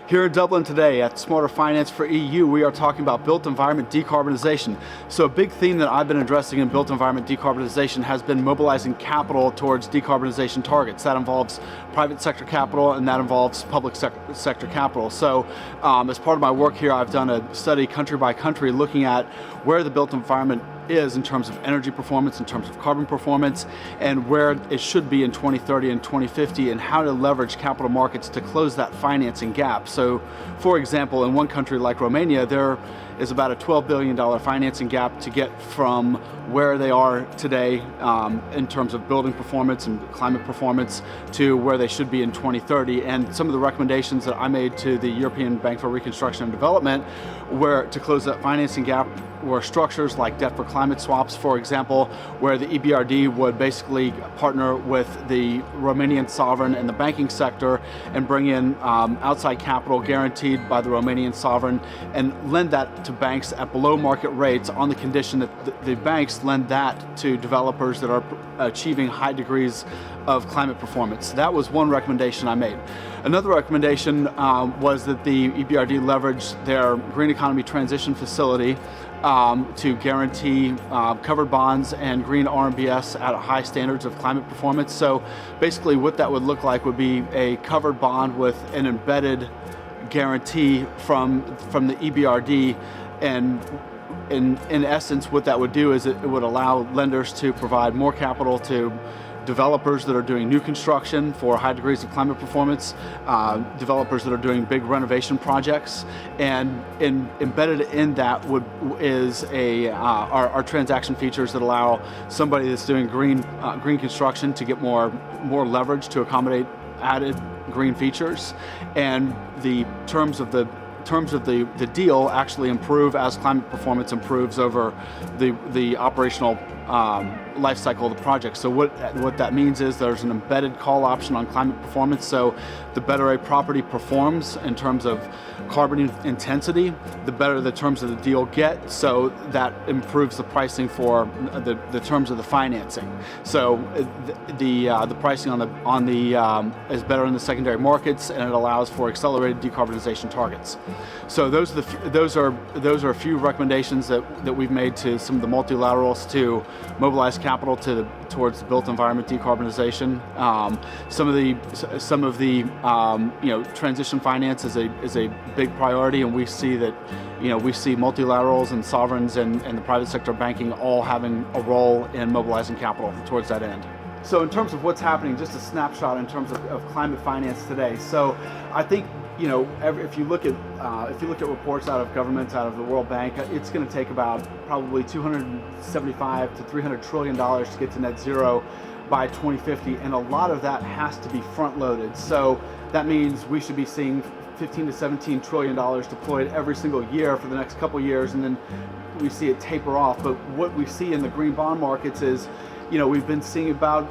Here in Dublin today at Smarter Finance for EU, we are talking about built environment decarbonization. So a big theme that I've been addressing in built environment decarbonization has been mobilizing capital towards decarbonization targets. That involves private sector capital and that involves public sector capital. So as part of my work here, I've done a study country by country looking at where the built environment is in terms of energy performance, in terms of carbon performance, and where it should be in 2030 and 2050, and how to leverage capital markets to close that financing gap. So, for example, in one country like Romania, there is about a $12 billion financing gap to get from where they are today in terms of building performance and climate performance to where they should be in 2030. And some of the recommendations that I made to the European Bank for Reconstruction and Development were to close that financing gap were structures like debt for climate swaps, for example, where the EBRD would basically partner with the Romanian sovereign and the banking sector and bring in outside capital guaranteed by the Romanian sovereign and lend that to banks at below market rates on the condition that the banks lend that to developers that are achieving high degrees of climate performance. That was one recommendation I made. Another recommendation was that the EBRD leverage their green economy transition facility to guarantee covered bonds and green RMBS at high standards of climate performance. So basically what that would look like would be a covered bond with an embedded guarantee from the EBRD, and in essence what that would do is it would allow lenders to provide more capital to developers that are doing new construction for high degrees of climate performance, developers that are doing big renovation projects, and embedded in that is our transaction features that allow somebody that's doing green construction to get more leverage to accommodate added green features, and the terms of the deal actually improve as climate performance improves over the operational life cycle of the project. So what that means is there's an embedded call option on climate performance. So the better a property performs in terms of carbon intensity, the better the terms of the deal get. So that improves the pricing for the terms of the financing. So the pricing on the is better in the secondary markets, and it allows for accelerated decarbonization targets. So those are a few recommendations that we've made to some of the multilaterals to mobilize capital towards the built environment decarbonization. Some of the transition finance is a big priority, and we see multilaterals and sovereigns and the private sector banking all having a role in mobilizing capital towards that end. So in terms of what's happening, just a snapshot in terms of climate finance today. So I think if you look at reports out of governments, out of the World Bank, it's going to take about probably $275 to $300 trillion to get to net zero by 2050, and a lot of that has to be front loaded. So that means we should be seeing $15 to $17 trillion deployed every single year for the next couple years, and then we see it taper off. But what we see in the green bond markets is, we've been seeing about,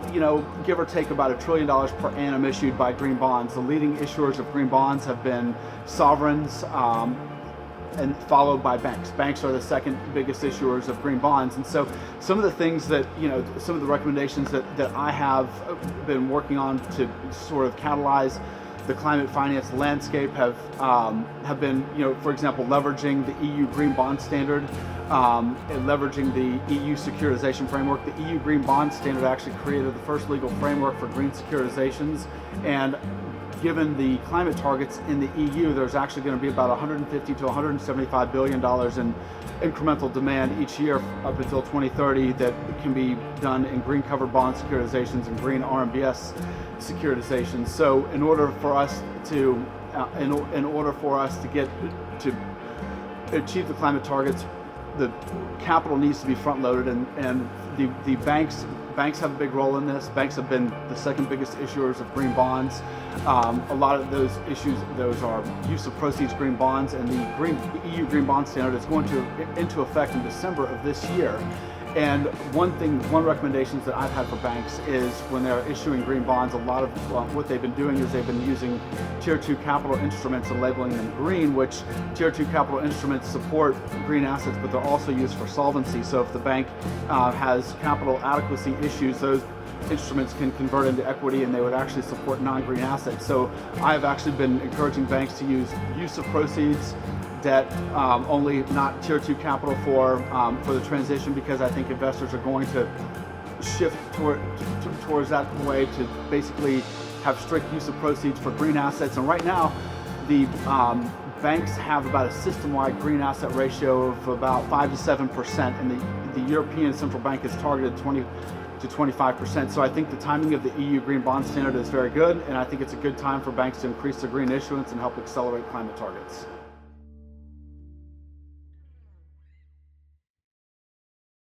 give or take about $1 trillion per annum issued by green bonds. The leading issuers of green bonds have been sovereigns and followed by banks. Banks are the second biggest issuers of green bonds. And so some of the things that, some of the recommendations that I have been working on to sort of catalyze the climate finance landscape have been, for example, leveraging the EU Green Bond Standard and leveraging the EU securitization framework. The EU Green Bond Standard actually created the first legal framework for green securitizations, and given the climate targets in the EU, there's actually going to be about $150 to $175 billion in incremental demand each year up until 2030 that can be done in green covered bond securitizations and green RMBS securitizations. So in order for us to get to achieve the climate targets, the capital needs to be front loaded, and the banks have a big role in this. Banks have been the second biggest issuers of green bonds. A lot of those are use of proceeds green bonds, and the EU Green Bond Standard is going into effect in December of this year. And one recommendations that I've had for banks is when they're issuing green bonds, a lot of what they've been doing is they've been using Tier 2 capital instruments and labeling them green, which Tier 2 capital instruments support green assets, but they're also used for solvency. So if the bank has capital adequacy issues, those instruments can convert into equity and they would actually support non-green assets. So I've actually been encouraging banks to use of proceeds debt only, not Tier 2 capital for the transition, because I think investors are going to shift towards that way to basically have strict use of proceeds for green assets. And right now, the banks have about a system-wide green asset ratio of about 5 to 7%, and the European Central Bank has targeted 20 to 25%. So I think the timing of the EU Green Bond Standard is very good, and I think it's a good time for banks to increase their green issuance and help accelerate climate targets.